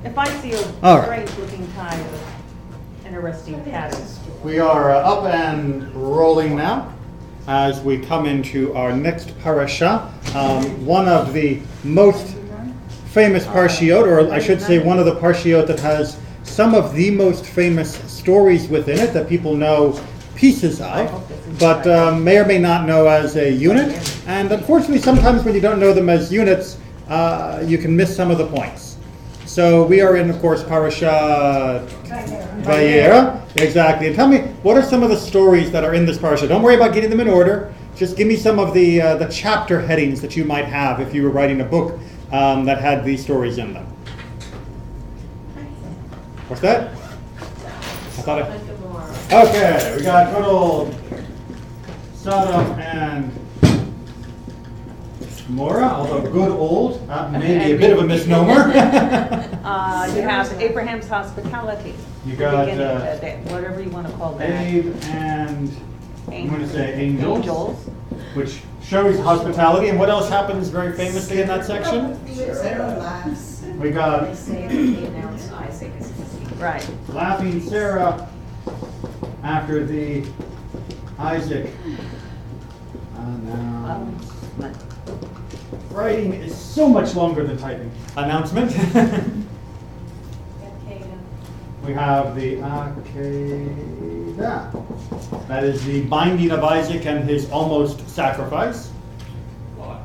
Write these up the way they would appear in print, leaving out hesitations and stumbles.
If I see a All right. strange-looking tie with interesting patterns. We are up and rolling now as we come into our next parasha. One of the most famous parshiot, or I should say one of the parshiot that has some of the most famous stories within it that people know pieces of, but may or may not know as a unit. And unfortunately, sometimes when you don't know them as units, you can miss some of the points. So we are in, of course, parasha Vayera. Exactly. And tell me, what are some of the stories that are in this parasha? Don't worry about getting them in order. Just give me some of the chapter headings that you might have if you were writing a book that had these stories in them. What's that? I thought it. Okay, we got good old Sodom and Gomorrah, although good old, maybe a bit of a misnomer. You have Abraham's hospitality. You got whatever you want to call that. Abe and I'm going to say angels, which shows hospitality. And what else happens very famously in that section? We got Right. laughing Sarah after the Isaac. Writing is so much longer than typing. Announcement. We have the Akedah. That is the binding of Isaac and his almost sacrifice. Lot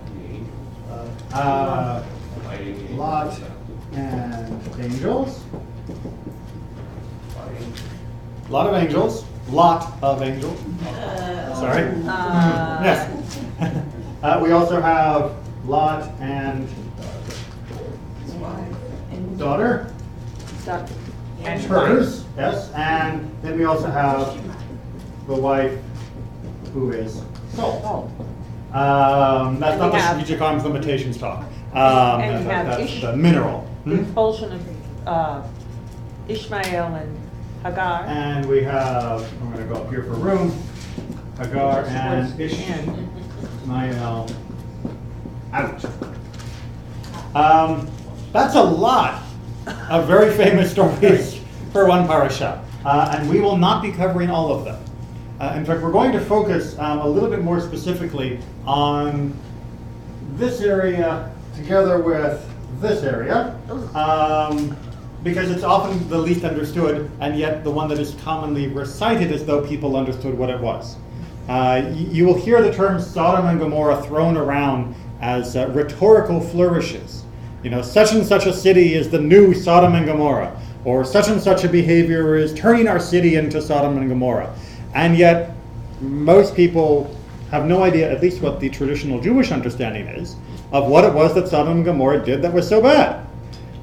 and angels. Lot of angels. Lot of angels. Sorry. Yes. We also have Lot and daughter. And hers, yes. And then we also have the wife who is salt. That's not the strategic arms limitations talk. That's the mineral. The expulsion of Ishmael and Hagar. And we have, I'm going to go up here for room, Hagar and Ishmael out. That's a lot of very famous stories for one parasha. And we will not be covering all of them. In fact, we're going to focus a little bit more specifically on this area together with this area, because it's often the least understood and yet the one that is commonly recited as though people understood what it was. You will hear the term Sodom and Gomorrah thrown around as rhetorical flourishes. You know, such and such a city is the new Sodom and Gomorrah, or such and such a behavior is turning our city into Sodom and Gomorrah. And yet, most people have no idea, at least what the traditional Jewish understanding is, of what it was that Sodom and Gomorrah did that was so bad.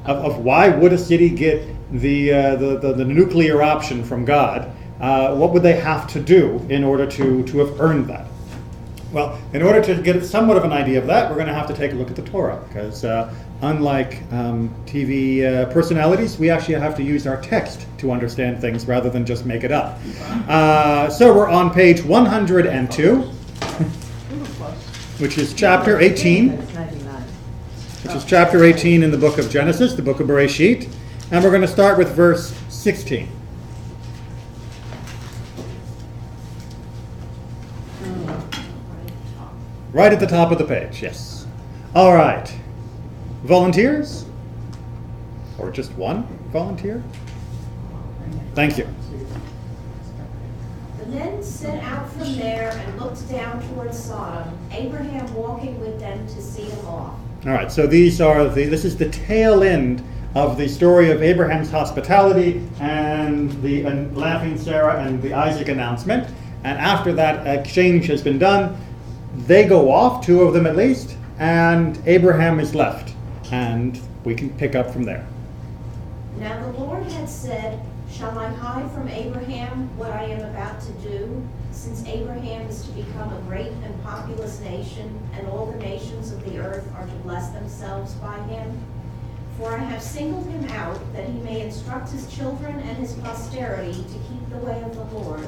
Of why would a city get the nuclear option from God? What would they have to do in order to have earned that? Well, in order to get somewhat of an idea of that, we're going to have to take a look at the Torah, because unlike TV personalities, we actually have to use our text to understand things rather than just make it up. So we're on page 102, which is chapter 18, which is chapter 18 in the book of Genesis, the book of Bereshit, and we're going to start with verse 16. Right at the top of the page, yes. All right. Volunteers? Or just one volunteer? Thank you. The men set out from there and looked down towards Sodom, Abraham walking with them to see them off. All right, so this is the tail end of the story of Abraham's hospitality and the laughing Sarah and the Isaac announcement. And after that exchange has been done, they go off, two of them at least, and Abraham is left. And we can pick up from there. Now the Lord had said, "Shall I hide from Abraham what I am about to do, since Abraham is to become a great and populous nation, and all the nations of the earth are to bless themselves by him? For I have singled him out, that he may instruct his children and his posterity to keep the way of the Lord,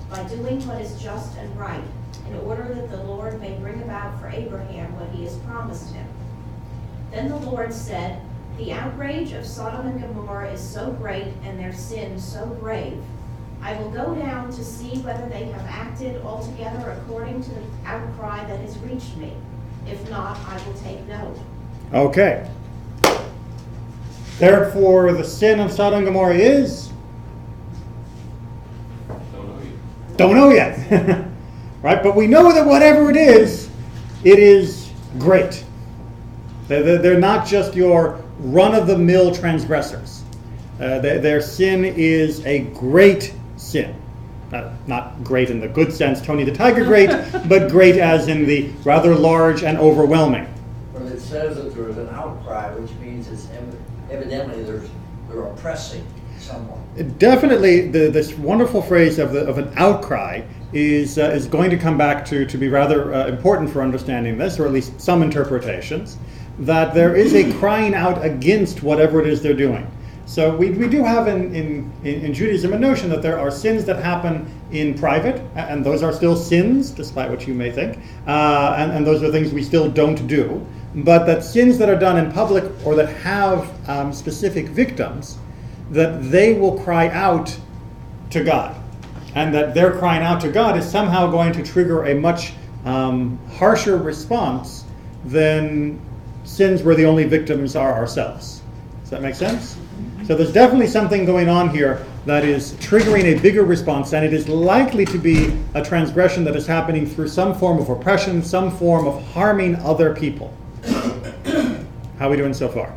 by doing what is just and right, in order that the Lord may bring about for Abraham what he has promised him." Then the Lord said, The outrage of Sodom and Gomorrah is so great and their sin so grave. I will go down to see whether they have acted altogether according to the outcry that has reached me. If not, I will take note. Okay. Therefore, the sin of Sodom and Gomorrah is? Don't know yet. Right? But we know that whatever it is great. They're not just your run-of-the-mill transgressors. Their sin is a great sin. Not great in the good sense, Tony the Tiger great, but great as in the rather large and overwhelming. Well, it says that there is an outcry, which means it's evidently they're oppressing someone. Definitely, this wonderful phrase of an outcry is going to come back to be rather important for understanding this, or at least some interpretations, that there is a crying out against whatever it is they're doing. So we do have in Judaism a notion that there are sins that happen in private, and those are still sins, despite what you may think, and those are things we still don't do, but that sins that are done in public or that have specific victims, that they will cry out to God. And that their crying out to God is somehow going to trigger a much harsher response than sins where the only victims are ourselves. Does that make sense? So there's definitely something going on here that is triggering a bigger response, and it is likely to be a transgression that is happening through some form of oppression, some form of harming other people. How are we doing so far?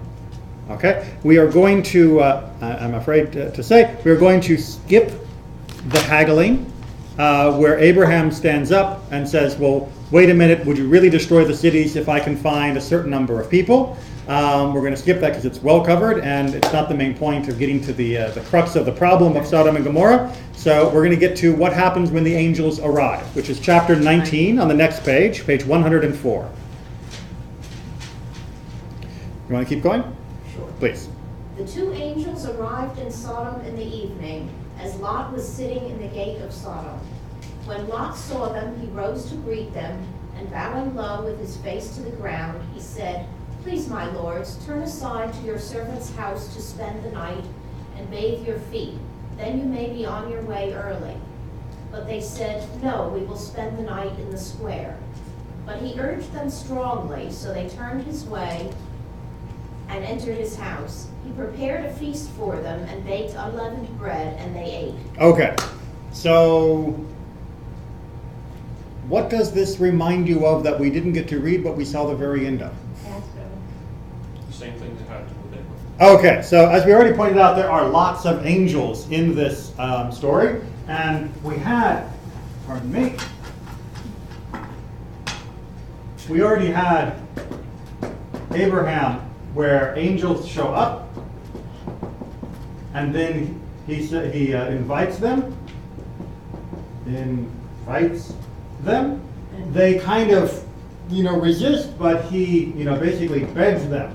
Okay, we are going to, I'm afraid to say, we are going to skip the haggling, where Abraham stands up and says, well, wait a minute, would you really destroy the cities if I can find a certain number of people? We're going to skip that because it's well covered, and it's not the main point of getting to the crux of the problem of Sodom and Gomorrah. So we're going to get to what happens when the angels arrive, which is chapter 19 on the next page, page 104. You want to keep going? Sure. Please. The two angels arrived in Sodom in the evening, as Lot was sitting in the gate of Sodom. When Lot saw them, he rose to greet them, and bowing low with his face to the ground, he said, "Please, my lords, turn aside to your servant's house to spend the night and bathe your feet. Then you may be on your way early." But they said, "No, we will spend the night in the square." But he urged them strongly, so they turned his way and entered his house. He prepared a feast for them and baked unleavened bread, and they ate. Okay, so what does this remind you of that we didn't get to read but we saw the very end of? The same thing that happened with Abraham. Okay, so as we already pointed out, there are lots of angels in this story, and we had, pardon me, we already had Abraham where angels show up, and then he invites them. They kind of, resist, but he, basically begs them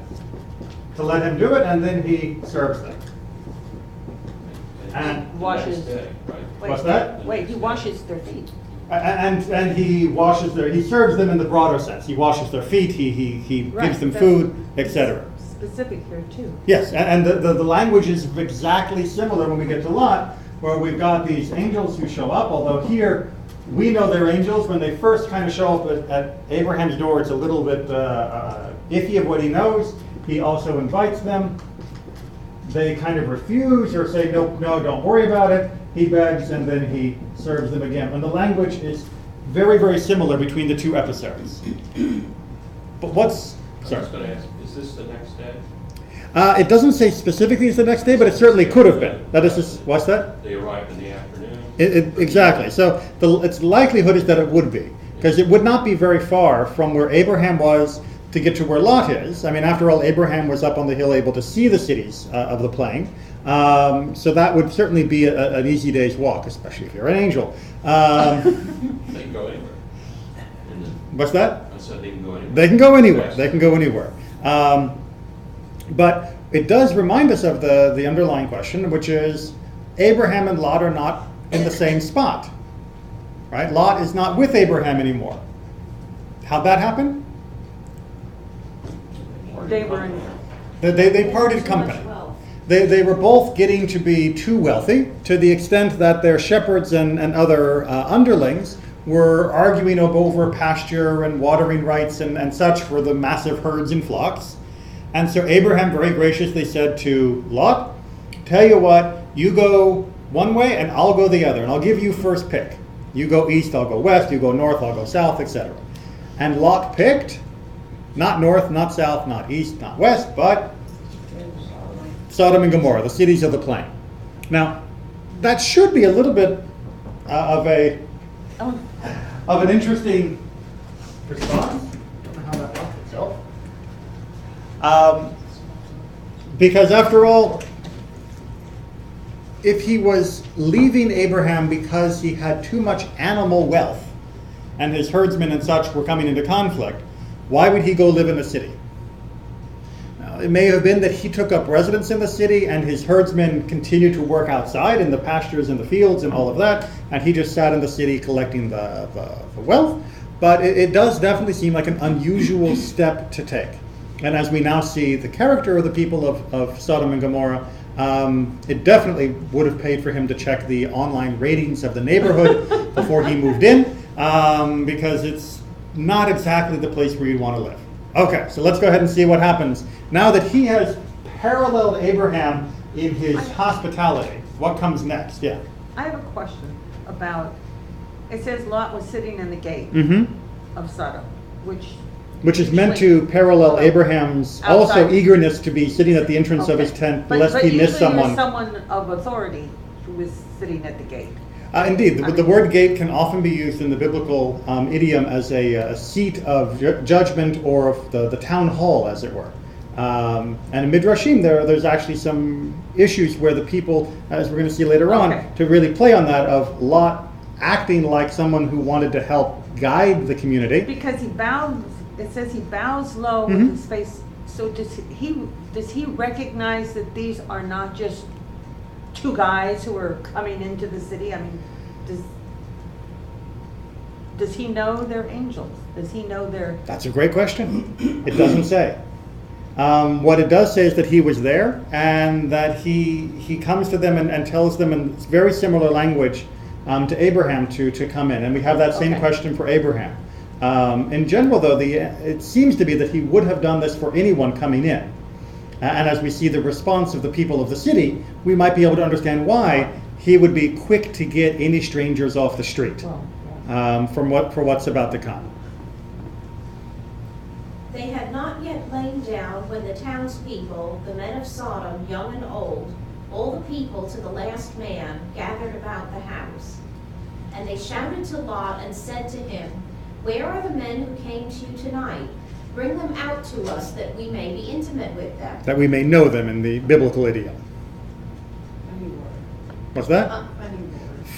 to let him do it, and then he serves them. And Washes. The next day, right? What's that? Wait, he washes their feet. And he serves them in the broader sense. He washes their feet, he Right, gives them that's food, etc. Specific here too. Yes, and the language is exactly similar when we get to Lot, where we've got these angels who show up, although here we know they're angels. When they first kind of show up at Abraham's door, it's a little bit iffy of what he knows. He also invites them. They kind of refuse or say, no, don't worry about it. He begs, and then he serves them again. And the language is very, very similar between the two episodes. But I was going to ask, is this the next day? It doesn't say specifically it's the next day, but it certainly could have been. That is just, what's that? They arrived in the afternoon. Exactly. So its likelihood is that it would be, because it would not be very far from where Abraham was to get to where Lot is. I mean, after all, Abraham was up on the hill able to see the cities of the plain. So that would certainly be an easy day's walk, especially if you're an angel. They can go anywhere. What's that? I said they can go anywhere. They can go anywhere. They can go anywhere. But it does remind us of the underlying question, which is Abraham and Lot are not in the same spot. Right? Lot is not with Abraham anymore. How'd that happen? They were in They parted Too much company. wealth. They were both getting to be too wealthy, to the extent that their shepherds and other underlings were arguing over pasture and watering rights and such for the massive herds and flocks. And so Abraham very graciously said to Lot, tell you what, you go one way and I'll go the other, and I'll give you first pick. You go east, I'll go west, you go north, I'll go south, etc. And Lot picked, not north, not south, not east, not west, but Sodom and Gomorrah, the cities of the plain. Now, that should be a little bit of an interesting response. I don't know how that works itself. Because after all, if he was leaving Abraham because he had too much animal wealth and his herdsmen and such were coming into conflict, why would he go live in a city? Now, it may have been that he took up residence in the city and his herdsmen continued to work outside in the pastures and the fields and all of that, and he just sat in the city collecting the wealth. But it does definitely seem like an unusual step to take. And as we now see the character of the people of Sodom and Gomorrah, it definitely would have paid for him to check the online ratings of the neighborhood before he moved in, because it's not exactly the place where you'd want to live. Okay, so let's go ahead and see what happens. Now that he has paralleled Abraham in his hospitality, what comes next? Yeah. I have a question about, it says Lot was sitting in the gate of Sodom, Which is meant to parallel Abraham's also Outside. eagerness to be sitting at the entrance of his tent, lest he miss someone. But usually there's someone of authority who was sitting at the gate. Indeed, the word gate can often be used in the biblical idiom as a seat of judgment, or of the town hall, as it were. And in Midrashim, there's actually some issues where the people, as we're going to see later on, to really play on that, of Lot acting like someone who wanted to help guide the community. Because he bows, it says he bows low with his face. So does he recognize that these are not just two guys who are coming into the city? I mean, does he know they're angels? Does he know they're... That's a great question. It doesn't say. What it does say is that he was there, and that he comes to them and tells them in very similar language to Abraham to come in. And we have that same question for Abraham. In general, though, it seems to be that he would have done this for anyone coming in. And as we see the response of the people of the city, we might be able to understand why he would be quick to get any strangers off the street for what's about to come. They had not yet lain down when the townspeople, the men of Sodom, young and old, all the people to the last man, gathered about the house. And they shouted to Lot and said to him, "Where are the men who came to you tonight? Bring them out to us that we may be intimate with them." That we may know them in the biblical idiom. What's that?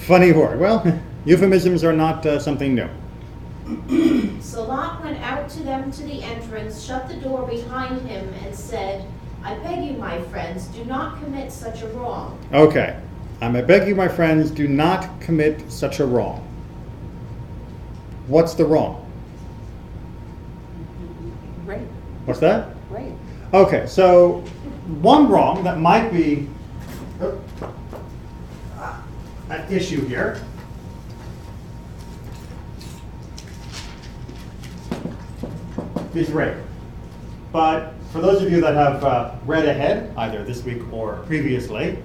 Funny word. Well, euphemisms are not something new. So Lot went out to them to the entrance, shut the door behind him, and said, "I beg you, my friends, do not commit such a wrong." Okay. I beg you, my friends, do not commit such a wrong. What's the wrong? Rape. What's that? Rape. Okay, so one wrong that might be an issue here is rape. But for those of you that have read ahead, either this week or previously,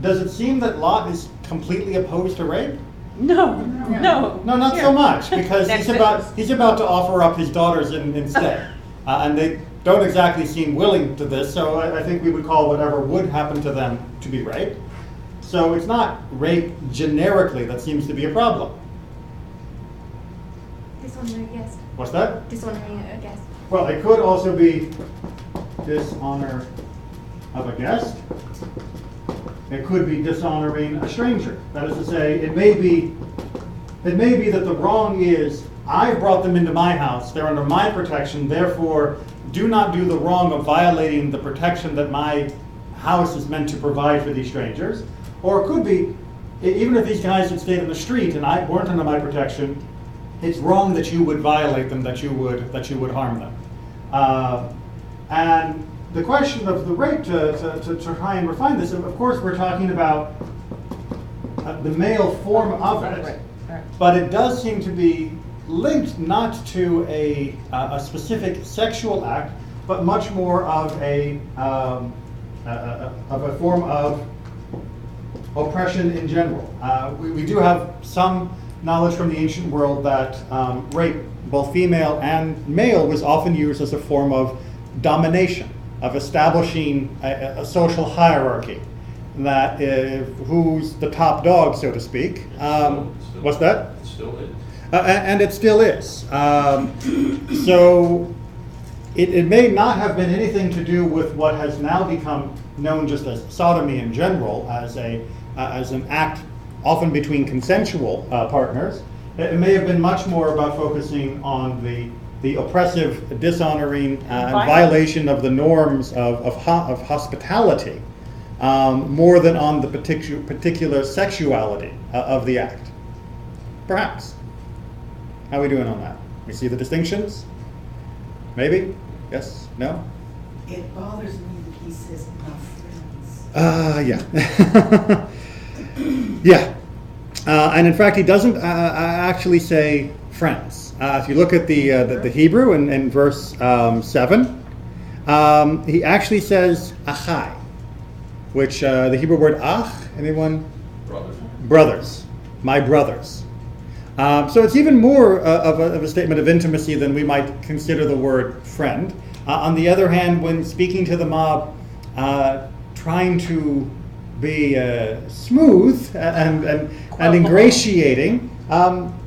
does it seem that Lot is completely opposed to rape? No. No, not so much, because he's about to offer up his daughters instead. And they don't exactly seem willing to this, so I think we would call whatever would happen to them to be rape. So it's not rape generically that seems to be a problem. Dishonoring a guest. What's that? Dishonoring a guest. Well, it could also be dishonor of a guest. It could be dishonoring a stranger. That is to say, it may be that the wrong is, I've brought them into my house, they're under my protection, therefore do not do the wrong of violating the protection that my house is meant to provide for these strangers. Or it could be, even if these guys had stayed in the street and I weren't under my protection, it's wrong that you would violate them, that you would harm them. And the question of the rape, to try and refine this, of course, we're talking about the male form of it, Right. but it does seem to be linked not to a specific sexual act, but much more of a form of oppression in general. We do have some knowledge from the ancient world that rape, both female and male, was often used as a form of domination, of establishing a social hierarchy, that who's the top dog, so to speak. What's that? It still is. And it still is. So it may not have been anything to do with what has now become known just as sodomy in general, as an act often between consensual partners. It may have been much more about focusing on the oppressive, dishonoring, and violation of the norms of hospitality, more than on the particular sexuality of the act. Perhaps. How are we doing on that? We see the distinctions? Maybe? Yes? No? It bothers me that he says my friends. Yeah. Yeah. And in fact, he doesn't actually say friends. If you look at the Hebrew in verse 7, he actually says achai, which the Hebrew word ach, anyone? Brothers. Brothers. My brothers. So it's even more of a statement of intimacy than we might consider the word friend. On the other hand, when speaking to the mob, trying to be smooth and ingratiating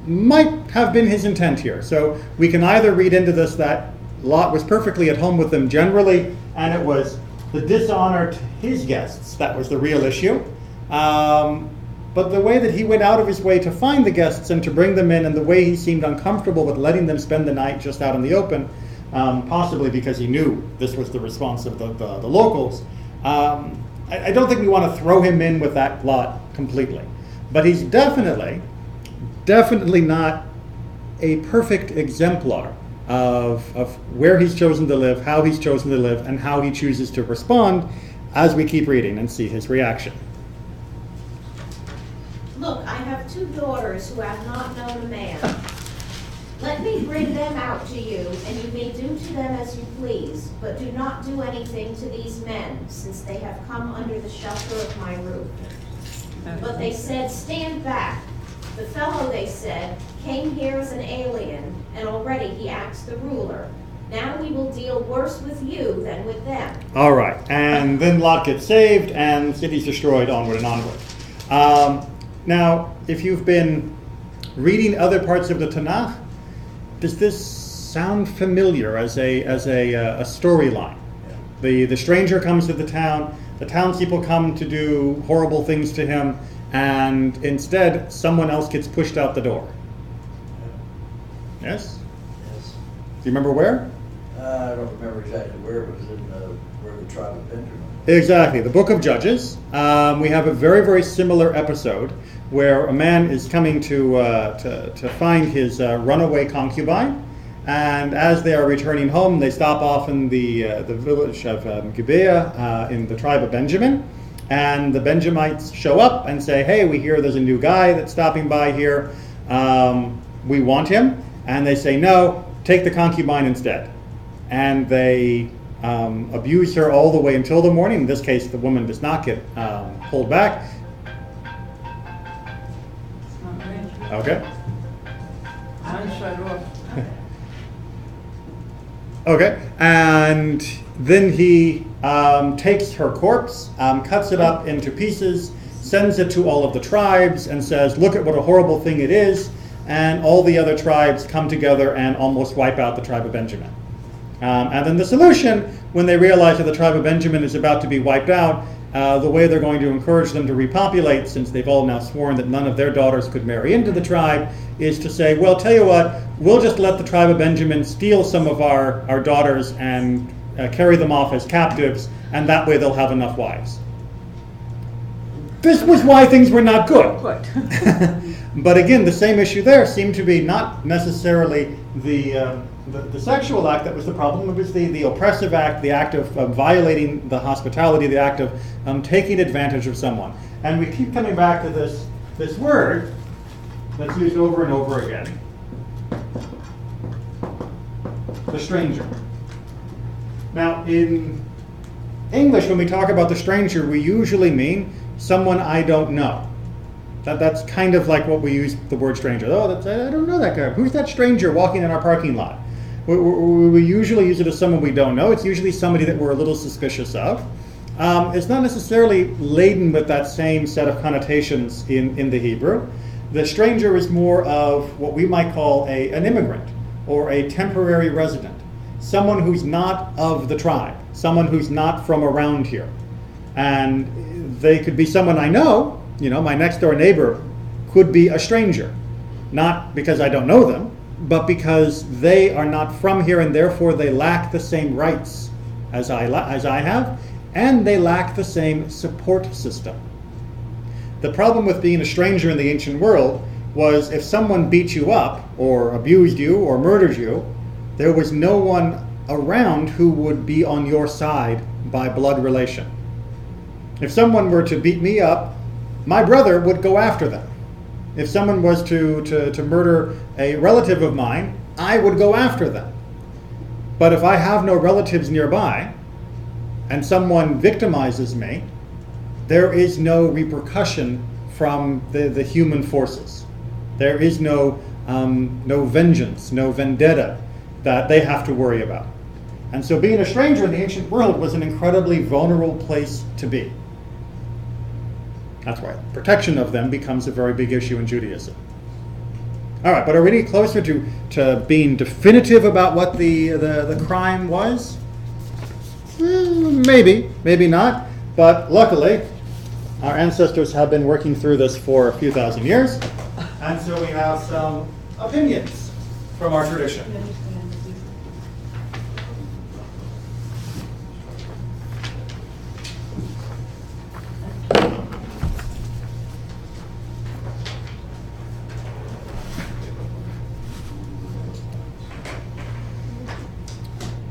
might have been his intent here. So we can either read into this that Lot was perfectly at home with them generally, and it was the dishonor to his guests that was the real issue. But the way that he went out of his way to find the guests and to bring them in, and the way he seemed uncomfortable with letting them spend the night just out in the open, possibly because he knew this was the response of the locals, I don't think we want to throw him in with that lot completely. But he's definitely not a perfect exemplar of where he's chosen to live, how he's chosen to live, and how he chooses to respond as we keep reading and see his reaction. Look, I have 2 daughters who have not known a man. Let me bring them out to you, and you may do to them as you please, but do not do anything to these men, since they have come under the shelter of my roof. But they said, stand back. The fellow, they said, came here as an alien, and already he acts the ruler. Now we will deal worse with you than with them. All right, and then Lot gets saved, and city's destroyed, onward and onward. Now, if you've been reading other parts of the Tanakh, does this sound familiar as a storyline? The stranger comes to the townspeople come to do horrible things to him, and instead someone else gets pushed out the door. Yes? Yes. Do you remember where? I don't remember exactly where it was where the tribe of Benjamin. Exactly, the book of Judges. We have a very, very similar episode where a man is coming to find his runaway concubine, and as they are returning home, they stop off in the village of Gibeah in the tribe of Benjamin, and the Benjamites show up and say, hey, we hear there's a new guy that's stopping by here. We want him. And they say, no, take the concubine instead. And they abuse her all the way until the morning. In this case, the woman does not get pulled back. Okay. Okay. And then he takes her corpse, cuts it up into pieces, sends it to all of the tribes, and says, look at what a horrible thing it is. And all the other tribes come together and almost wipe out the tribe of Benjamin. And then the solution, when they realize that the tribe of Benjamin is about to be wiped out, the way they're going to encourage them to repopulate, since they've all now sworn that none of their daughters could marry into the tribe, is to say, well, tell you what, we'll just let the tribe of Benjamin steal some of our daughters and carry them off as captives, and that way they'll have enough wives. This was why things were not good. Good. But again, the same issue there seemed to be not necessarily the the sexual act that was the problem. It was the oppressive act, the act of violating the hospitality, the act of taking advantage of someone. And we keep coming back to this word that's used over and over again. The stranger. Now, in English, when we talk about the stranger, we usually mean someone I don't know. That's kind of like what we use the word stranger. Oh, I don't know that guy. Who's that stranger walking in our parking lot? We usually use it as someone we don't know. It's usually somebody that we're a little suspicious of. It's not necessarily laden with that same set of connotations in the Hebrew. The stranger is more of what we might call an immigrant or a temporary resident. Someone who's not of the tribe. Someone who's not from around here. And they could be someone I know. You know, my next door neighbor could be a stranger. Not because I don't know them, but because they are not from here and therefore they lack the same rights as I have, and they lack the same support system. The problem with being a stranger in the ancient world was if someone beat you up or abused you or murdered you, there was no one around who would be on your side by blood relation. If someone were to beat me up, my brother would go after them. If someone was to murder a relative of mine, I would go after them. But if I have no relatives nearby and someone victimizes me, there is no repercussion from the human forces. There is no vengeance, no vendetta that they have to worry about. And so being a stranger in the ancient world was an incredibly vulnerable place to be. That's why protection of them becomes a very big issue in Judaism. All right, but are we any closer to being definitive about what the crime was? Maybe, maybe not. But luckily, our ancestors have been working through this for a few thousand years. And so we have some opinions from our tradition.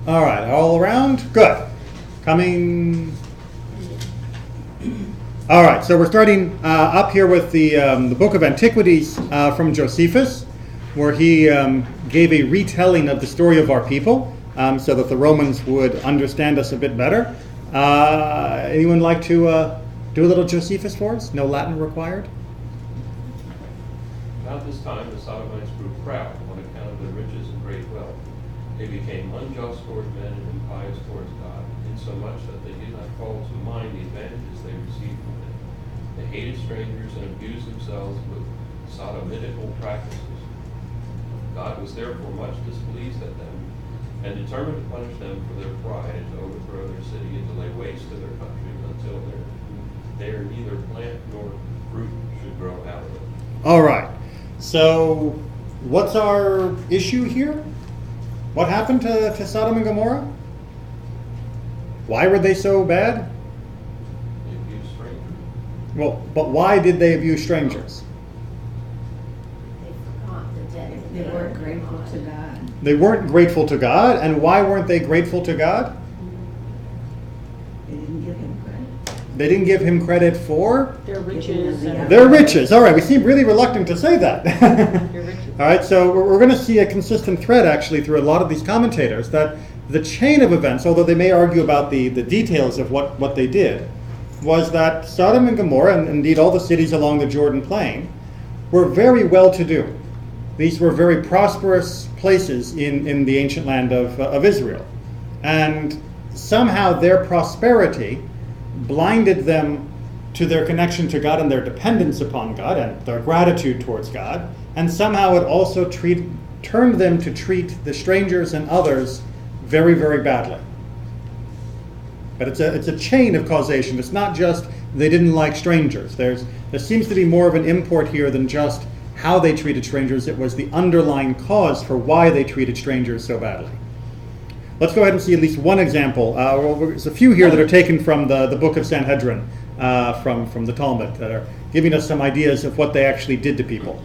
All right, all around? Good. Coming. All right, so we're starting up here with the Book of Antiquities from Josephus, where he gave a retelling of the story of our people so that the Romans would understand us a bit better. Anyone like to do a little Josephus for us? No Latin required? About this time, the Sodomites grew proud on account of their riches and great wealth. They became unjust towards men and impious towards God, insomuch that they did not call to mind the advantages they received from it. They hated strangers and abused themselves with sodomitical practices. God was therefore much displeased at them, and determined to punish them for their pride and to overthrow their city and to lay waste to their country until there neither plant nor fruit should grow out of it. All right. So what's our issue here? What happened to Sodom and Gomorrah? Why were they so bad? They abused strangers. Well, but why did they abuse strangers? They forgot the debt that They weren't owed grateful God. to God. They weren't grateful to God, and why weren't they grateful to God? They didn't give him credit. They didn't give him credit for Their riches and their riches. All right, we seem really reluctant to say that. their riches. All right, so we're going to see a consistent thread actually through a lot of these commentators that the chain of events, although they may argue about the details of what they did, was that Sodom and Gomorrah, and indeed all the cities along the Jordan Plain, were very well-to-do. These were very prosperous places in the ancient land of Israel. And somehow their prosperity blinded them to their connection to God and their dependence upon God and their gratitude towards God. And somehow it also turned them to treat the strangers and others very, very badly. But it's a chain of causation. It's not just they didn't like strangers. There seems to be more of an import here than just how they treated strangers. It was the underlying cause for why they treated strangers so badly. Let's go ahead and see at least one example. There's a few here that are taken from the book of Sanhedrin, from the Talmud, that are giving us some ideas of what they actually did to people.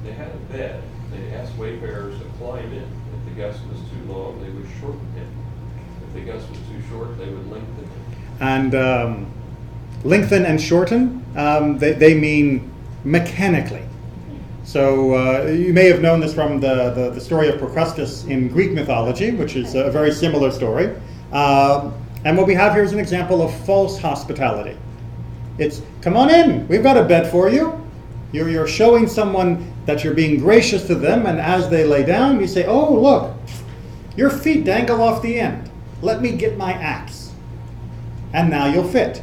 They had a bed. They asked wayfarers to climb in. If the guest was too long, they would shorten him. If the guest was too short, they would lengthen him. And lengthen and shorten, they mean mechanically. So you may have known this from the story of Procrustes in Greek mythology, which is a very similar story. And what we have here is an example of false hospitality. It's, come on in, we've got a bed for you. You're showing someone that you're being gracious to them, and as they lay down, you say, oh, look, your feet dangle off the end. Let me get my axe. And now you'll fit.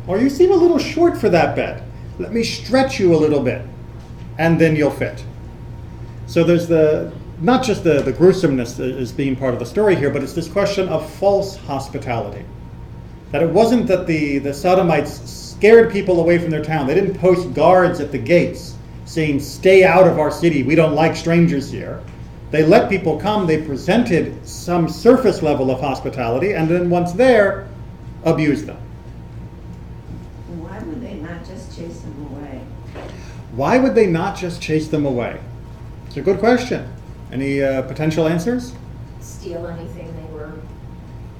Or you seem a little short for that bed. Let me stretch you a little bit, and then you'll fit. So there's not just the gruesomeness as being part of the story here, but it's this question of false hospitality. That it wasn't that the Sodomites scared people away from their town. They didn't post guards at the gates saying, stay out of our city, we don't like strangers here. They let people come, they presented some surface level of hospitality, and then once there, abused them. Why would they not just chase them away? Why would they not just chase them away? It's a good question. Any potential answers? Steal anything they were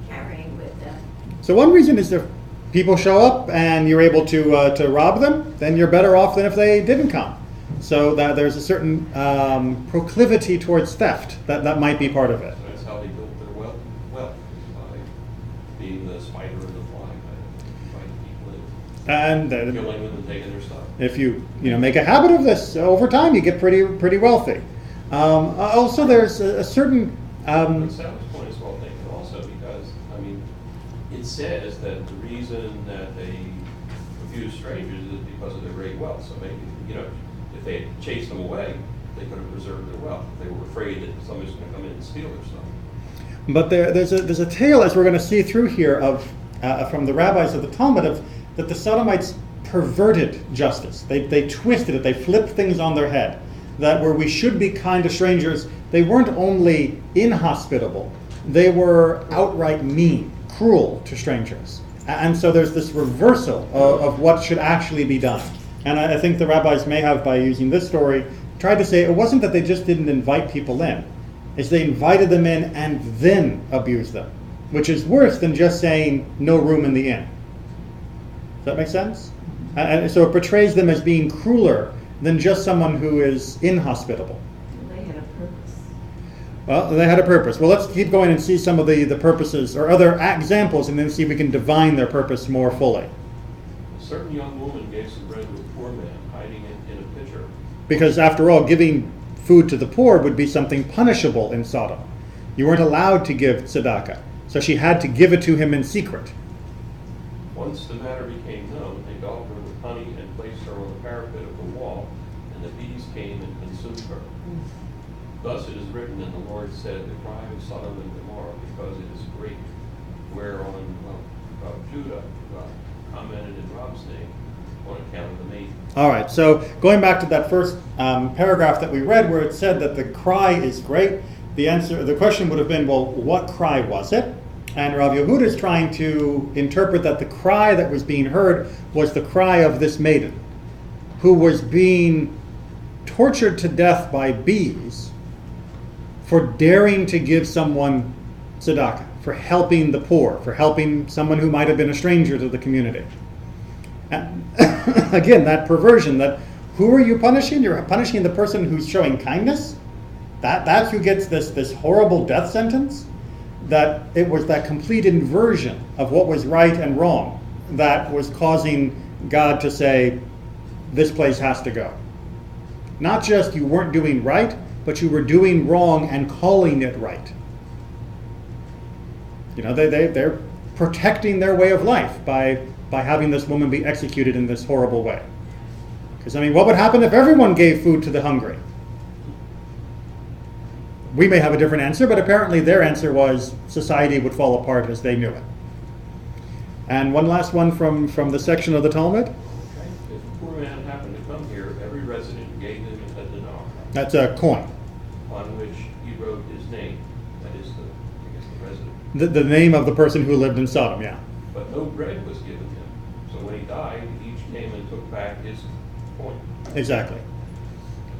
carrying with them. So one reason is if people show up and you're able to rob them, then you're better off than if they didn't come. So that there's a certain proclivity towards theft that might be part of it. That's how they built their wealth, by being the spider and the fly, inviting people in, And killing them and taking their stuff. if you make a habit of this over time, you get pretty wealthy. Also, there's a certain But Sal's point is well taken also, because, I mean, it says that the reason that they abuse strangers is because of their great wealth. So maybe, if they had chased them away, they could have preserved their wealth. They were afraid that somebody's going to come in and steal their stuff. But there's a tale, as we're going to see through here, of from the rabbis of the Talmud, that the Sodomites perverted justice. They twisted it. They flipped things on their head. That where we should be kind to strangers, they weren't only inhospitable, they were outright mean, cruel to strangers. And so there's this reversal of what should actually be done. And I think the rabbis may have, by using this story, tried to say it wasn't that they just didn't invite people in, it's they invited them in and then abused them, which is worse than just saying no room in the inn. Does that make sense? And so it portrays them as being crueler than just someone who is inhospitable. They had a purpose. Well, they had a purpose. Well, let's keep going and see some of the purposes or other examples, and then see if we can divine their purpose more fully. A certain young woman gave some bread to a poor man, hiding it in a pitcher. Because after all, giving food to the poor would be something punishable in Sodom. You weren't allowed to give tzedakah, so she had to give it to him in secret. Once the matter became known, they dogged her with honey and placed her on the parapet of the wall, and the bees came and consumed her. Thus it is written, and the Lord said, the cry of Sodom and Gomorrah, because it is great, whereon Judah commented in Rob's name on account of the maiden. All right, so going back to that first paragraph that we read, where it said that the cry is great, the question would have been, well, what cry was it? And Rav Yehuda is trying to interpret that the cry that was being heard was the cry of this maiden, who was being tortured to death by bees for daring to give someone tzedakah, for helping the poor, for helping someone who might have been a stranger to the community. And again, that perversion, that who are you punishing? You're punishing the person who's showing kindness? That's who gets this horrible death sentence? That it was that complete inversion of what was right and wrong that was causing God to say, this place has to go. Not just you weren't doing right, but you were doing wrong and calling it right. They're protecting their way of life by having this woman be executed in this horrible way. Because, what would happen if everyone gave food to the hungry? We may have a different answer, but apparently their answer was society would fall apart as they knew it. And one last one from the section of the Talmud. If a poor man happened to come here, every resident gave him a dinar, That's a coin. on which he wrote his name. That is the resident. The name of the person who lived in Sodom, yeah. But no bread was given him. So when he died, each came and took back his coin. Exactly.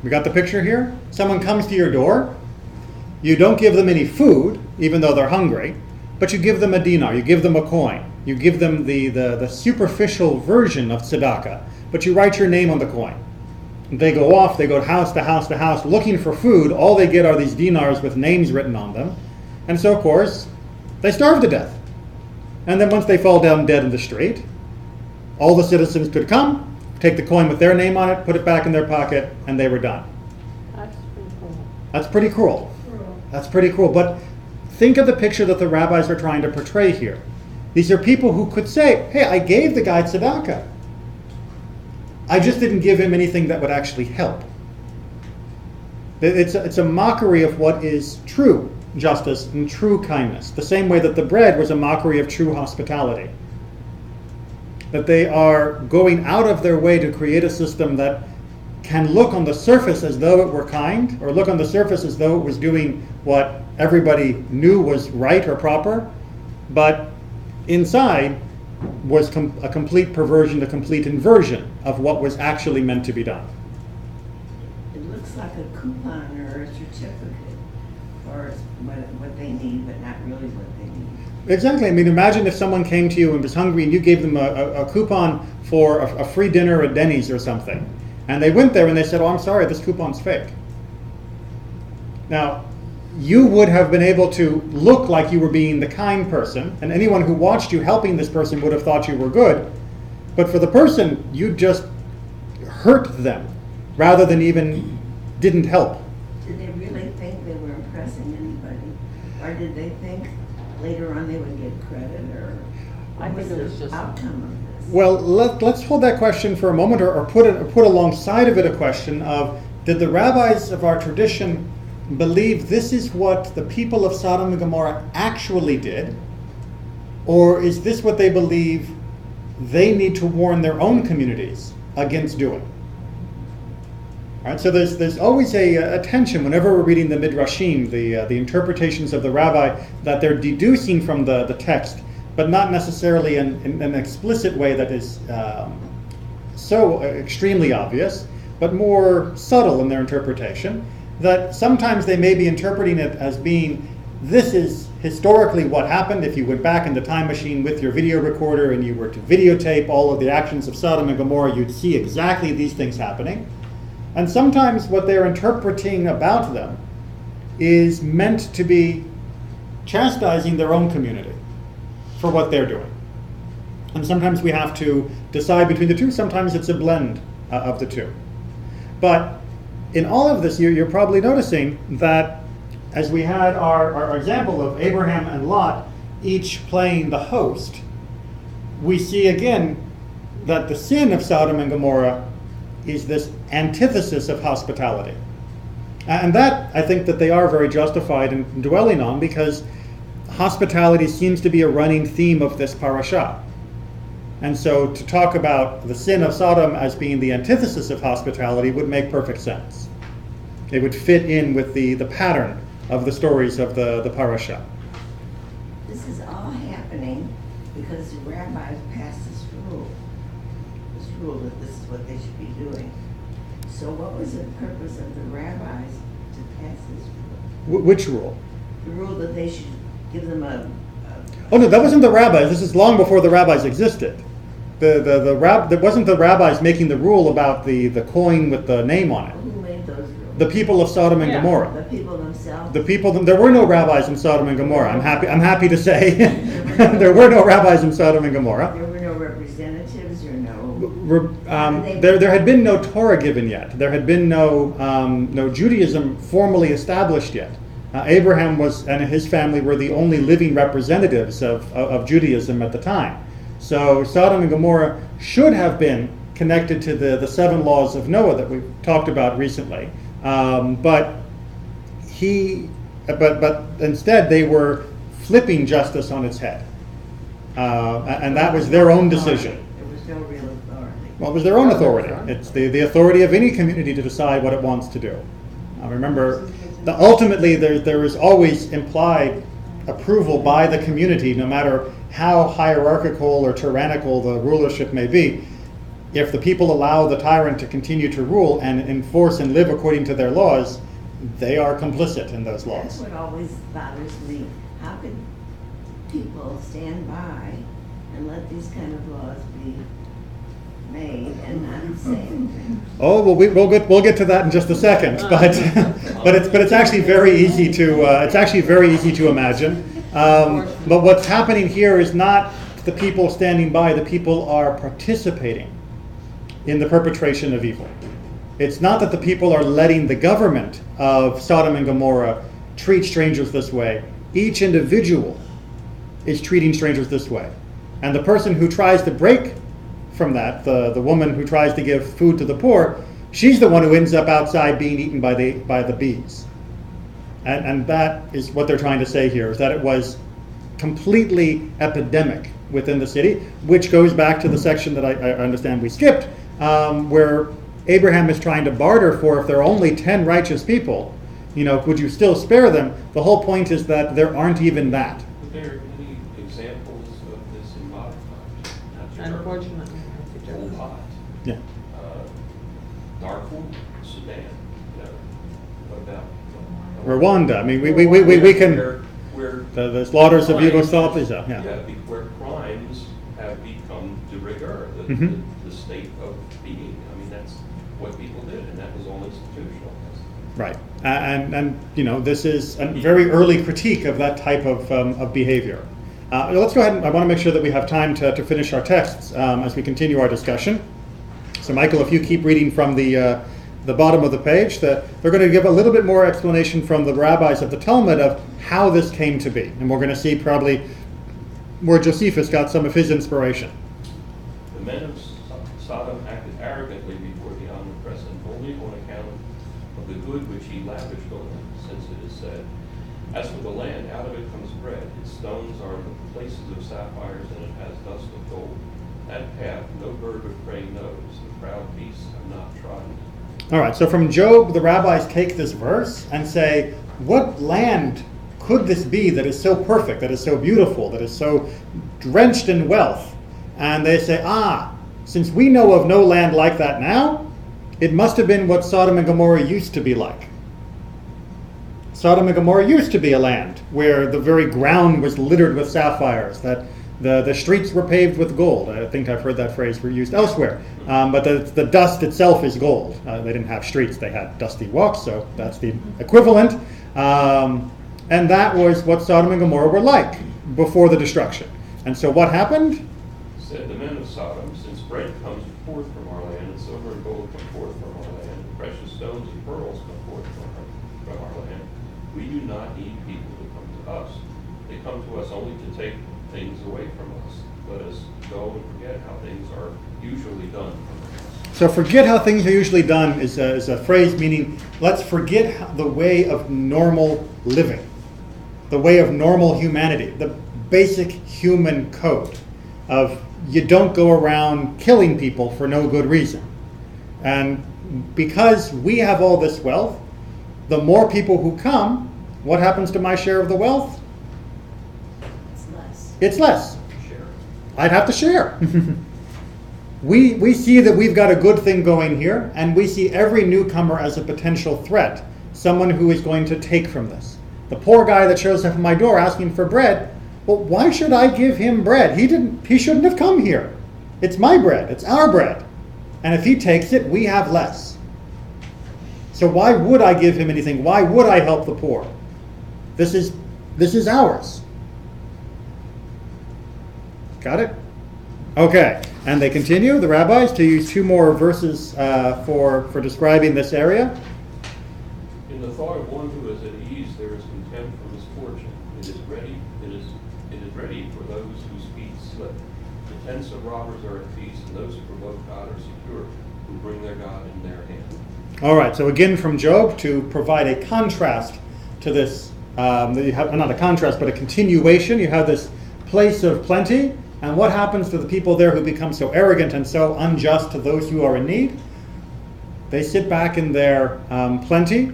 We got the picture here? Someone comes to your door, You don't give them any food, even though they're hungry, but you give them a dinar, you give them a coin. You give them the superficial version of tzedakah, but you write your name on the coin. They go off, they go house to house to house looking for food. All they get are these dinars with names written on them. And so, of course, they starve to death. And then once they fall down dead in the street, all the citizens could come, take the coin with their name on it, put it back in their pocket, and they were done. That's pretty cool. That's pretty cruel. That's pretty cruel. But think of the picture that the rabbis are trying to portray here. These are people who could say, hey, I gave the guy tzedakah. I just didn't give him anything that would actually help. It's a mockery of what is true justice and true kindness. The same way that the bread was a mockery of true hospitality. That they are going out of their way to create a system that can look on the surface as though it were kind, or look on the surface as though it was doing what everybody knew was right or proper, but inside was a complete perversion, a complete inversion of what was actually meant to be done. It looks like a coupon or a certificate for what they need, but not really what they need. Exactly. I mean, imagine if someone came to you and was hungry and you gave them a coupon for a free dinner at Denny's or something. And they went there and they said, oh, I'm sorry, this coupon's fake. Now, you would have been able to look like you were being the kind person, and anyone who watched you helping this person would have thought you were good. But for the person, you just hurt them rather than even didn't help. Did they really think they were impressing anybody? Or did they think later on they would get credit? Or I what think it was the just outcome of this? Well, let's hold that question for a moment, or put alongside of it a question of, did the rabbis of our tradition believe this is what the people of Sodom and Gomorrah actually did? Or is this what they believe they need to warn their own communities against doing? All right, so there's always a tension whenever we're reading the Midrashim, the interpretations of the rabbi, that they're deducing from the text, but not necessarily in an explicit way that is so extremely obvious, but more subtle in their interpretation, that sometimes they may be interpreting it as being, this is historically what happened. If you went back in the time machine with your video recorder and you were to videotape all of the actions of Sodom and Gomorrah, you'd see exactly these things happening. And sometimes what they're interpreting about them is meant to be chastising their own community for what they're doing. And sometimes we have to decide between the two. Sometimes it's a blend of the two. But in all of this, you're probably noticing that as we had our example of Abraham and Lot each playing the host, we see again that the sin of Sodom and Gomorrah is this antithesis of hospitality. And that, I think that they are very justified in dwelling on, because hospitality seems to be a running theme of this parasha. And so to talk about the sin of Sodom as being the antithesis of hospitality would make perfect sense. It would fit in with the pattern of the stories of the parasha. This is all happening because the rabbis passed this rule that this is what they should be doing. So what was the purpose of the rabbis to pass this rule? Which rule? The rule that they should give them Oh no, that wasn't the rabbis. This is long before the rabbis existed. That wasn't the rabbis making the rule about the coin with the name on it. Who made those rules? The people of Sodom and Yeah. Gomorrah. The people themselves? There were no rabbis in Sodom and Gomorrah. I'm happy to say there were no rabbis in Sodom and Gomorrah. There were no representatives or no? There had been no Torah given yet. There had been no Judaism formally established yet. Abraham and his family were the only living representatives of Judaism at the time. So Sodom and Gomorrah should have been connected to the 7 laws of Noah that we talked about recently. But instead they were flipping justice on its head. And that was their own decision. There was no real authority. Well, it was their own authority. It's the authority of any community to decide what it wants to do. Remember, ultimately there is always implied approval by the community, no matter how hierarchical or tyrannical the rulership may be. If the people allow the tyrant to continue to rule and enforce and live according to their laws, they are complicit in those That's laws. what always bothers me. How could people stand by and let these kind of laws be made and not say anything? Oh, well, we'll get to that in just a second, but it's actually very easy to imagine. But what's happening here is not the people standing by; the people are participating in the perpetration of evil. It's not that the people are letting the government of Sodom and Gomorrah treat strangers this way. Each individual is treating strangers this way, and the person who tries to break from that, the woman who tries to give food to the poor, she's the one who ends up outside being eaten by the bees. And that is what they're trying to say here, is that it was completely epidemic within the city, which goes back to the section that I understand we skipped, where Abraham is trying to barter for, if there are only 10 righteous people, would you still spare them? The whole point is that there aren't even that. Are there any examples of this in modern times? Not Europe, Unfortunately. Pol Pot, Yeah. Darfur, Sudan. What about Rwanda. I mean, we can. where The slaughters of crimes- Yugoslavia. Yeah. where crimes have become de rigueur, Mhm. the state of being. I mean, that's what people did, and that was all institutional. Right. And this is a very early critique of that type of behavior. Let's go ahead and I want to make sure that we have time to finish our texts as we continue our discussion. So Michael, if you keep reading from the bottom of the page, they're going to give a little bit more explanation from the rabbis of the Talmud of how this came to be. And we're going to see probably where Josephus got some of his inspiration. The men of Sodom acted arrogantly before the omnipresent, only on account of the good which he lavished on them, since it is said, as for the land, out of it comes bread. Its stones are the places of sapphires, and it has dust of gold. That path no bird of prey knows. The proud beasts have not trodden it. All right, so from Job, the rabbis take this verse and say, what land could this be that is so perfect, that is so beautiful, that is so drenched in wealth? And they say, since we know of no land like that now, it must have been what Sodom and Gomorrah used to be like. Sodom and Gomorrah used to be a land where the very ground was littered with sapphires, that the streets were paved with gold. I think I've heard that phrase used elsewhere. But the dust itself is gold. They didn't have streets, they had dusty walks, so that's the equivalent. And that was what Sodom and Gomorrah were like before the destruction. And so what happened? Said the men of Sodom, since bread comes forth from our land, and silver and gold come forth from our land, and precious stones and pearls come forth from our land, we do not need people to come to us. They come to us only to take things away from us. Let us go and forget how things are usually done. So forget how things are usually done is a phrase meaning let's forget the way of normal living, the way of normal humanity, the basic human code of you don't go around killing people for no good reason. And because we have all this wealth, the more people who come, what happens to my share of the wealth? It's less. It's less. Share. I'd have to share. We see that we've got a good thing going here, and we see every newcomer as a potential threat, someone who is going to take from this. The poor guy that shows up at my door asking for bread, well, why should I give him bread? He shouldn't have come here. It's my bread. It's our bread. And if he takes it, we have less. So why would I give him anything? Why would I help the poor? This is ours. Got it? Okay. And they continue, the rabbis, to use two more verses for describing this area. In the thought of one who is at ease, there is contempt for misfortune. It is ready for those whose feet slip. The tents of robbers are at peace, and those who provoke God are secure, who bring their God in their hand. All right, so again from Job, to provide a contrast to this, you have, not a contrast, but a continuation. You have this place of plenty, and what happens to the people there who become so arrogant and so unjust to those who are in need? They sit back in their plenty.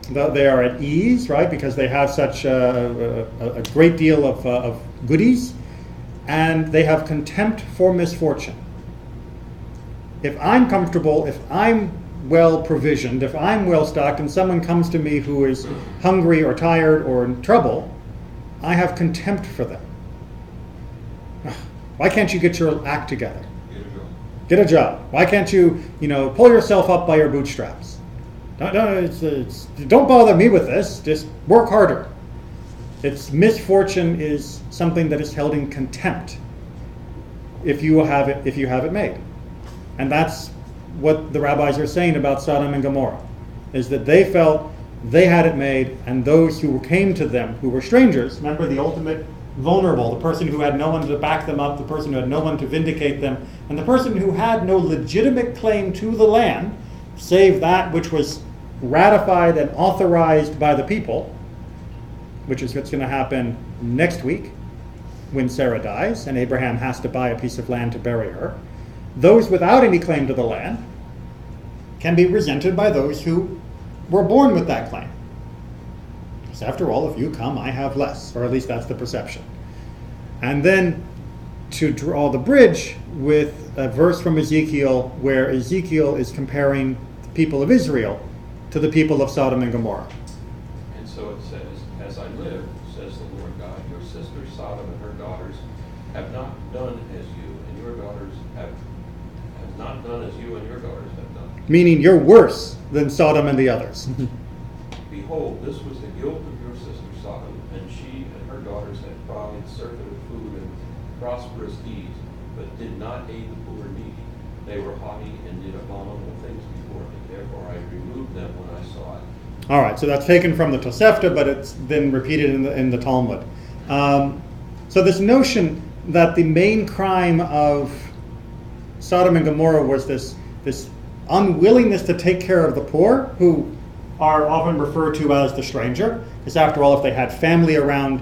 They are at ease, right, because they have such a great deal of goodies, and they have contempt for misfortune. If I'm comfortable, if I'm well provisioned, if I'm well stocked and someone comes to me who is hungry or tired or in trouble, I have contempt for them. Why can't you get your act together? Get a job. Why can't you, pull yourself up by your bootstraps? Don't bother me with this. Just work harder. Misfortune is something that is held in contempt if you have it made. And that's what the rabbis are saying about Sodom and Gomorrah, is that they felt they had it made, and those who came to them, who were strangers, remember the ultimate vulnerable, the person who had no one to back them up, the person who had no one to vindicate them, and the person who had no legitimate claim to the land, save that which was ratified and authorized by the people, which is what's going to happen next week when Sarah dies and Abraham has to buy a piece of land to bury her. Those without any claim to the land can be resented by those who were born with that claim. Because after all, if you come, I have less, or at least that's the perception. And then to draw the bridge with a verse from Ezekiel where Ezekiel is comparing the people of Israel to the people of Sodom and Gomorrah. And so it says, as I live, says the Lord God, your sister Sodom and her daughters have not done as you and your daughters have not done as you and your daughters have done. Meaning you're worse than Sodom and the others. Behold, this was the guilt of your sister Sodom, and she and her daughters had pride, surfeited food, and prosperous deeds, but did not aid the poor and needy. They were haughty and did abominable things before me. Therefore I removed them when I saw it. All right, so that's taken from the Tosefta, but it's then repeated in the Talmud. So this notion that the main crime of Sodom and Gomorrah was this unwillingness to take care of the poor, who are often referred to as the stranger, because after all, if they had family around,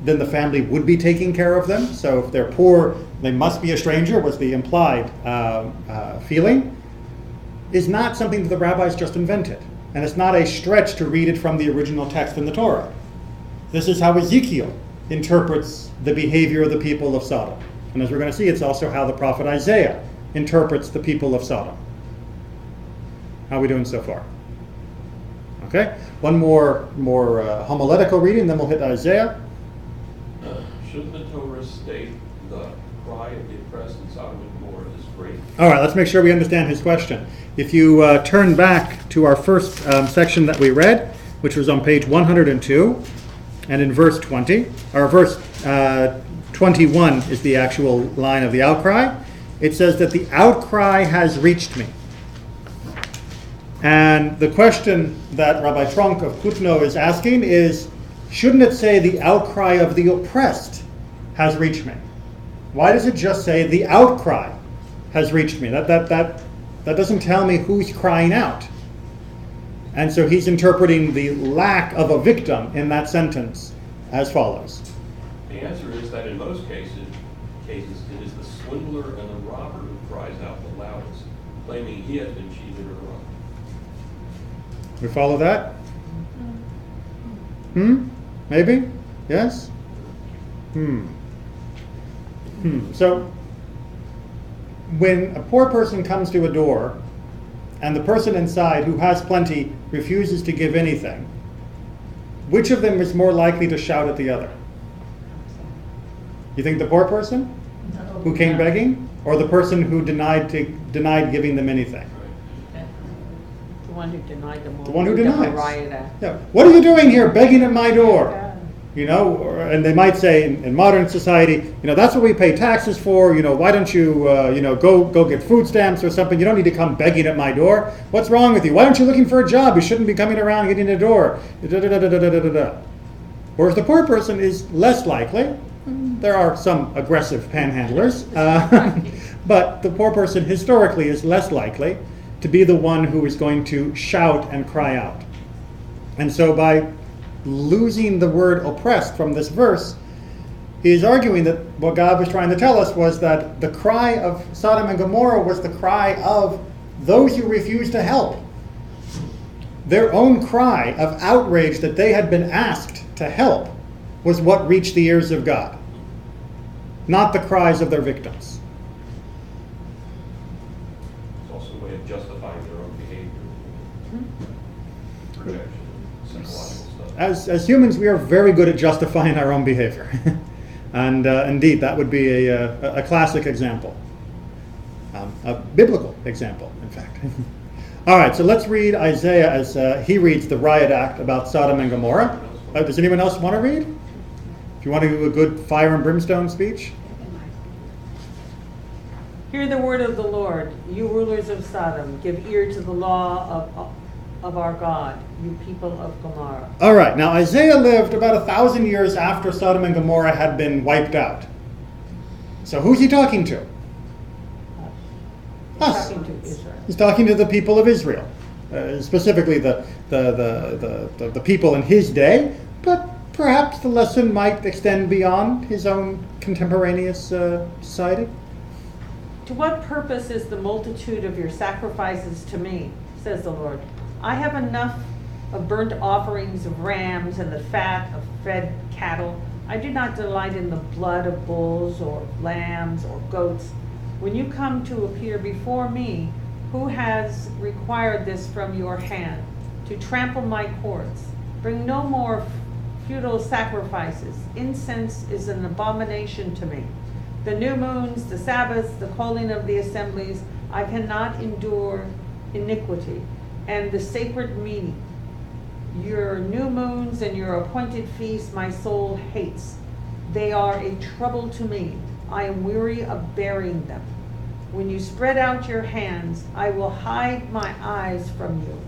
then the family would be taking care of them. So if they're poor, they must be a stranger, was the implied feeling, is not something that the rabbis just invented. And it's not a stretch to read it from the original text in the Torah. This is how Ezekiel interprets the behavior of the people of Sodom. And as we're going to see, it's also how the prophet Isaiah interprets the people of Sodom. How are we doing so far? Okay, one more homiletical reading, then we'll hit Isaiah. Shouldn't the Torah state the cry of the oppressed in Sodom and Gomorrah is great? All right, let's make sure we understand his question. If you turn back to our first section that we read, which was on page 102, and in verse 20, or verse 21 is the actual line of the outcry. It says that the outcry has reached me. And the question that Rabbi Trunk of Kutno is asking is, shouldn't it say the outcry of the oppressed has reached me? Why does it just say the outcry has reached me? That doesn't tell me who's crying out. And so he's interpreting the lack of a victim in that sentence as follows. The answer is that in most cases it is the swindler and the robber who cries out the loudest, claiming he has been cheated or robbed. We follow that? Maybe? Yes? So, when a poor person comes to a door and the person inside who has plenty refuses to give anything, which of them is more likely to shout at the other? You think the poor person who came begging, or the person who denied giving them anything? The one who denied them all. The one who They denies. riot at. Yeah. What are you doing here begging at my door? And they might say in modern society, that's what we pay taxes for. Why don't you, go get food stamps or something? You don't need to come begging at my door. What's wrong with you? Why aren't you looking for a job? You shouldn't be coming around getting a door. Whereas the poor person is less likely. There are some aggressive panhandlers, but the poor person historically is less likely to be the one who is going to shout and cry out. And so by losing the word oppressed from this verse, he is arguing that what God was trying to tell us was that the cry of Sodom and Gomorrah was the cry of those who refused to help. Their own cry of outrage that they had been asked to help was what reached the ears of God, not the cries of their victims. So also a way of justifying their own behavior. Projection, psychological stuff. As humans, we are very good at justifying our own behavior. And indeed, that would be a classic example. A biblical example, in fact. All right, so let's read Isaiah as he reads the riot act about Sodom and Gomorrah. Does anyone else want to read? If you want to do a good fire and brimstone speech. Hear the word of the Lord, you rulers of Sodom. Give ear to the law of our God, you people of Gomorrah. All right, now Isaiah lived about 1,000 years after Sodom and Gomorrah had been wiped out. So who's he talking to? Us. Talking to Israel. He's talking to the people of Israel, specifically the people in his day, but perhaps the lesson might extend beyond his own contemporaneous society. To what purpose is the multitude of your sacrifices to me, says the Lord? I have enough of burnt offerings of rams and the fat of fed cattle. I do not delight in the blood of bulls or lambs or goats. When you come to appear before me, who has required this from your hand, to trample my courts? Bring no more futile sacrifices. Incense is an abomination to me. The new moons, the Sabbaths, the calling of the assemblies, I cannot endure iniquity. And the sacred meeting, your new moons and your appointed feasts, my soul hates. They are a trouble to me. I am weary of bearing them. When you spread out your hands, I will hide my eyes from you.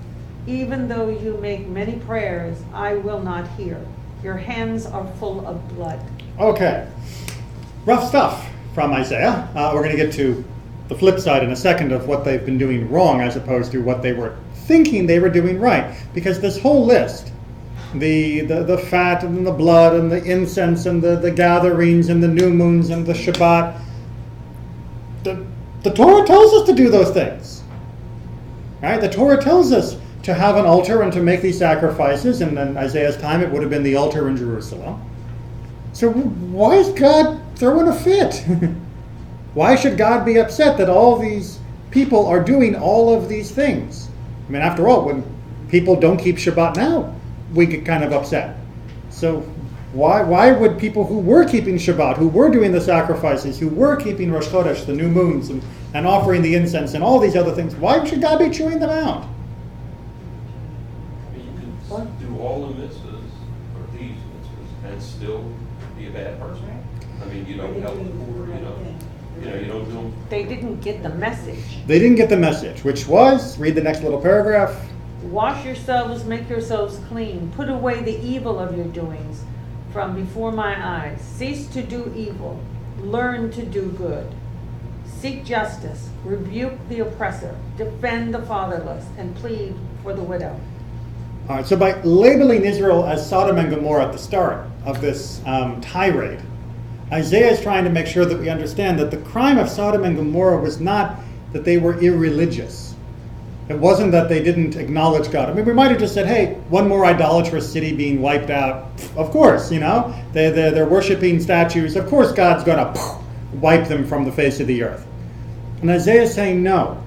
Even though you make many prayers, I will not hear. Your hands are full of blood. Okay, rough stuff from Isaiah. We're going to get to the flip side in a second of what they've been doing wrong as opposed to what they were thinking they were doing right. Because this whole list, the fat and the blood and the incense and the gatherings and the new moons and the Shabbat, the Torah tells us to do those things. Right? The Torah tells us to have an altar and to make these sacrifices, and in Isaiah's time it would have been the altar in Jerusalem. So why is God throwing a fit? Why should God be upset that all these people are doing all of these things? I mean, after all, when people don't keep Shabbat now, we get kind of upset. So why would people who were keeping Shabbat, who were doing the sacrifices, who were keeping Rosh Chodesh, the new moons, and offering the incense and all these other things, why should God be chewing them out? I mean, you can do all the mitzvahs, or these mitzvahs, and still be a bad person. I mean, you don't help the poor, you don't do them. They didn't get the message. They didn't get the message, which was, read the next little paragraph. Wash yourselves, make yourselves clean. Put away the evil of your doings from before my eyes. Cease to do evil. Learn to do good. Seek justice. Rebuke the oppressor. Defend the fatherless and plead for the widow. All right, so by labeling Israel as Sodom and Gomorrah at the start of this tirade, Isaiah is trying to make sure that we understand that the crime of Sodom and Gomorrah was not that they were irreligious. It wasn't that they didn't acknowledge God. I mean, we might have just said, hey, one more idolatrous city being wiped out. Of course, they're worshiping statues. Of course God's going to wipe them from the face of the earth. And Isaiah is saying, no.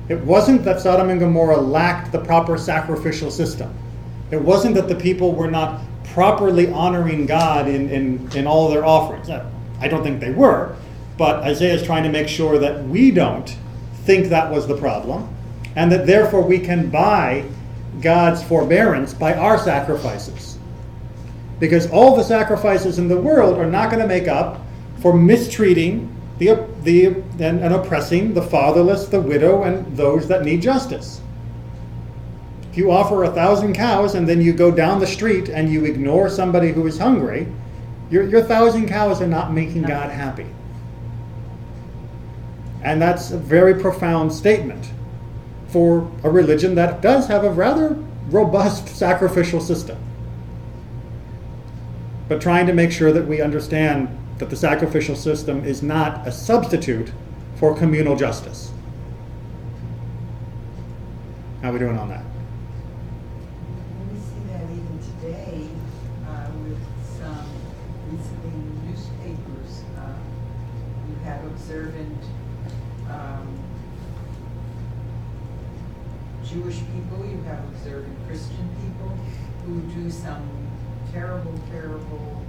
It wasn't that Sodom and Gomorrah lacked the proper sacrificial system. It wasn't that the people were not properly honoring God in all their offerings. I don't think they were, but Isaiah is trying to make sure that we don't think that was the problem, and that therefore we can buy God's forbearance by our sacrifices. Because all the sacrifices in the world are not going to make up for mistreating and oppressing the fatherless, the widow, and those that need justice. If you offer 1,000 cows and then you go down the street and you ignore somebody who is hungry, your 1,000 cows are not making God happy. And that's a very profound statement for a religion that does have a rather robust sacrificial system. But trying to make sure that we understand that the sacrificial system is not a substitute for communal justice. How are we doing on that? We see that even today with some recently newspapers. You have observant Jewish people, you have observant Christian people who do some terrible, terrible.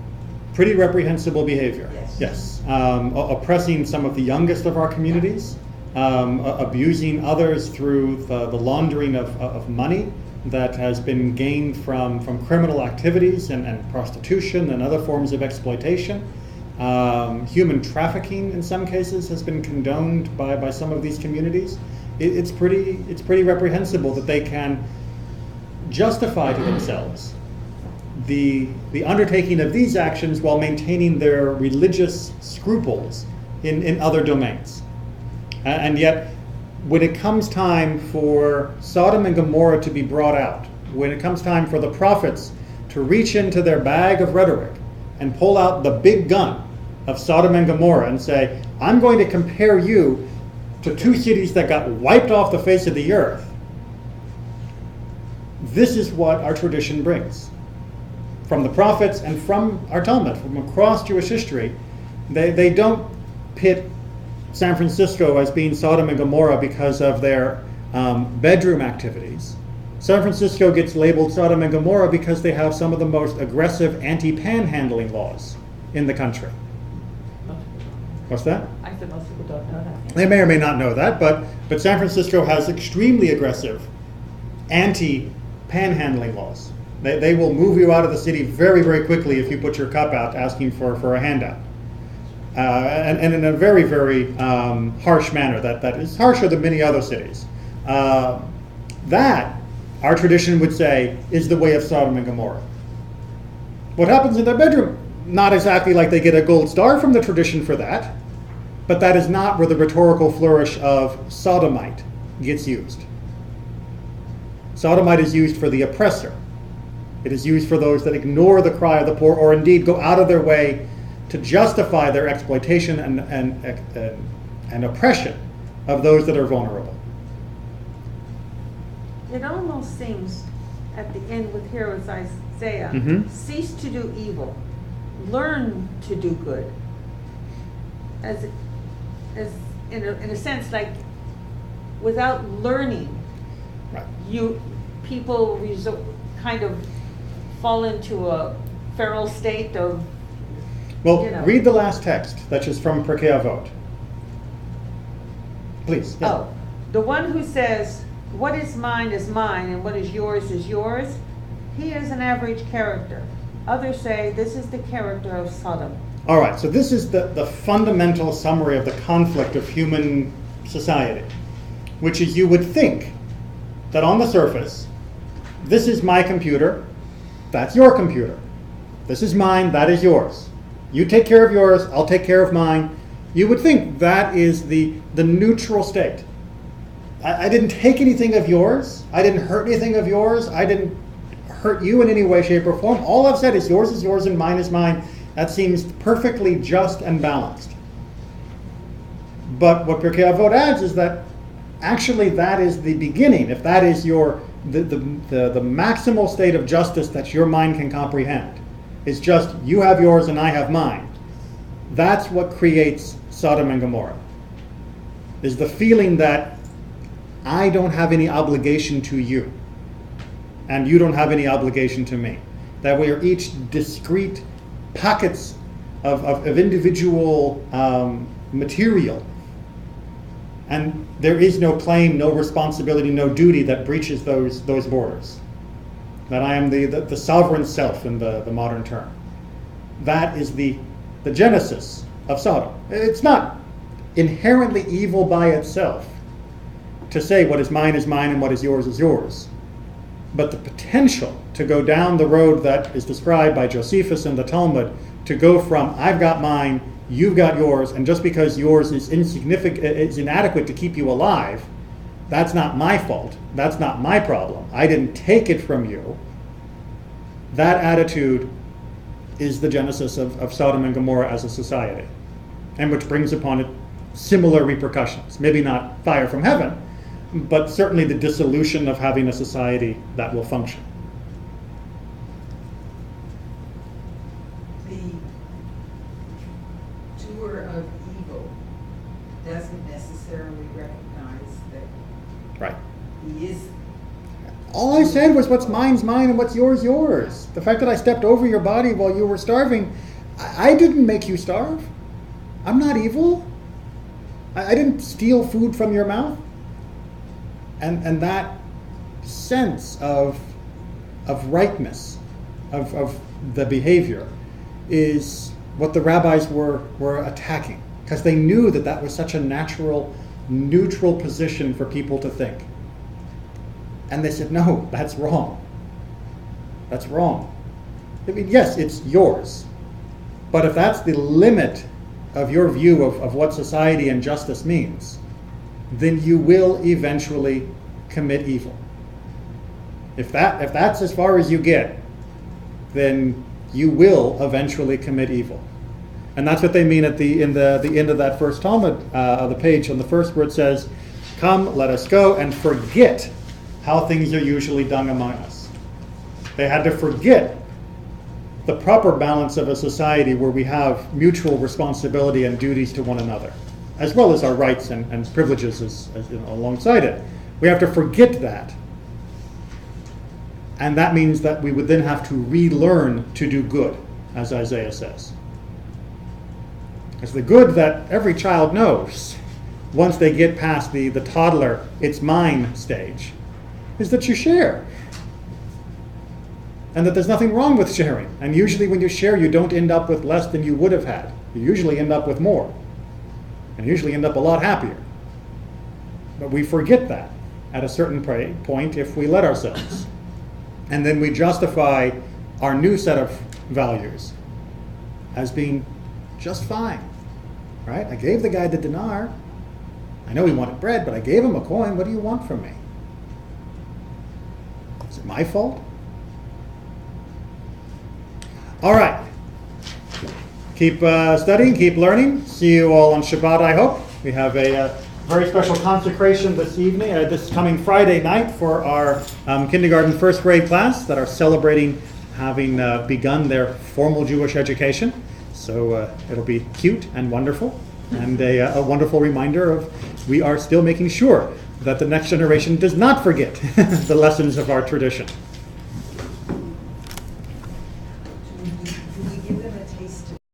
Pretty reprehensible behavior. Yes. Yes. Oppressing some of the youngest of our communities, abusing others through the laundering of money that has been gained from criminal activities and prostitution and other forms of exploitation. Human trafficking in some cases has been condoned by some of these communities. It's pretty reprehensible that they can justify to themselves the undertaking of these actions while maintaining their religious scruples in other domains. And yet, when it comes time for Sodom and Gomorrah to be brought out, when it comes time for the prophets to reach into their bag of rhetoric and pull out the big gun of Sodom and Gomorrah and say, I'm going to compare you to two cities that got wiped off the face of the earth, this is what our tradition brings. From the prophets and from our Talmud, from across Jewish history, they don't pit San Francisco as being Sodom and Gomorrah because of their bedroom activities. San Francisco gets labeled Sodom and Gomorrah because they have some of the most aggressive anti-panhandling laws in the country. What's that? I said most people don't know that. They may or may not know that, but San Francisco has extremely aggressive anti-panhandling laws. They will move you out of the city very, very quickly if you put your cup out asking for a handout. And in a very, very harsh manner that is harsher than many other cities. That, our tradition would say, is the way of Sodom and Gomorrah. What happens in their bedroom? Not exactly like they get a gold star from the tradition for that, but that is not where the rhetorical flourish of sodomite gets used. Sodomite is used for the oppressor. It is used for those that ignore the cry of the poor or indeed go out of their way to justify their exploitation and oppression of those that are vulnerable. It almost seems at the end with here with Isaiah, cease to do evil, learn to do good. As in a sense, like without learning, Right. people kind of fall into a feral state of. Well, You know. read the last text, that is from Pirkei Avot. Please. Yeah. Oh, the one who says, what is mine, and what is yours, he is an average character. Others say, this is the character of Sodom. All right, so this is the fundamental summary of the conflict of human society, which is you would think that on the surface, this is my computer, that's your computer. This is mine, that is yours. You take care of yours, I'll take care of mine. You would think that is the neutral state. I didn't take anything of yours. I didn't hurt anything of yours. I didn't hurt you in any way, shape, or form. All I've said is yours and mine is mine. That seems perfectly just and balanced. But what Pirkei Avot adds is that actually that is the beginning. If that is the maximal state of justice that your mind can comprehend, it's just you have yours and I have mine. That's what creates Sodom and Gomorrah. Is the feeling that I don't have any obligation to you and you don't have any obligation to me. That we are each discrete pockets of individual material. And there is no claim, no responsibility, no duty that breaches those borders. That I am the sovereign self in the modern term. That is the genesis of Sodom. It's not inherently evil by itself to say what is mine and what is yours. But the potential to go down the road that is described by Josephus in the Talmud, to go from I've got mine, you've got yours, and just because yours is insignificant, it's inadequate to keep you alive, that's not my fault. That's not my problem. I didn't take it from you. That attitude is the genesis of Sodom and Gomorrah as a society, and which brings upon it similar repercussions. Maybe not fire from heaven, but certainly the dissolution of having a society that will function. The doer of evil doesn't necessarily recognize that Right. he is All I said was what's mine's mine and what's yours, yours. The fact that I stepped over your body while you were starving, I didn't make you starve. I'm not evil. I didn't steal food from your mouth. And that sense of rightness, of the behavior, is what the rabbis were attacking, because they knew that that was such a natural, neutral position for people to think. And they said, no, that's wrong. That's wrong. I mean, yes, it's yours. But if that's the limit of your view of what society and justice means, then you will eventually commit evil. If that's as far as you get, then you will eventually commit evil. And that's what they mean at the end of that first Talmud of the page on the first, where it says, "Come, let us go and forget how things are usually done among us." They had to forget the proper balance of a society where we have mutual responsibility and duties to one another, as well as our rights and privileges as alongside it. We have to forget that. And that means that we would then have to relearn to do good, as Isaiah says. It's the good that every child knows once they get past the toddler, it's mine stage, is that you share. And that there's nothing wrong with sharing. And usually when you share, you don't end up with less than you would have had. You usually end up with more. And usually end up a lot happier. But we forget that at a certain point if we let ourselves. And then we justify our new set of values as being just fine. Right? I gave the guy the dinar. I know he wanted bread, but I gave him a coin. What do you want from me? Is it my fault? All right. Keep studying, keep learning. See you all on Shabbat, I hope. We have a very special consecration this evening, this coming Friday night, for our kindergarten first grade class that are celebrating having begun their formal Jewish education. So it'll be cute and wonderful, and a wonderful reminder of we are still making sure that the next generation does not forget the lessons of our tradition.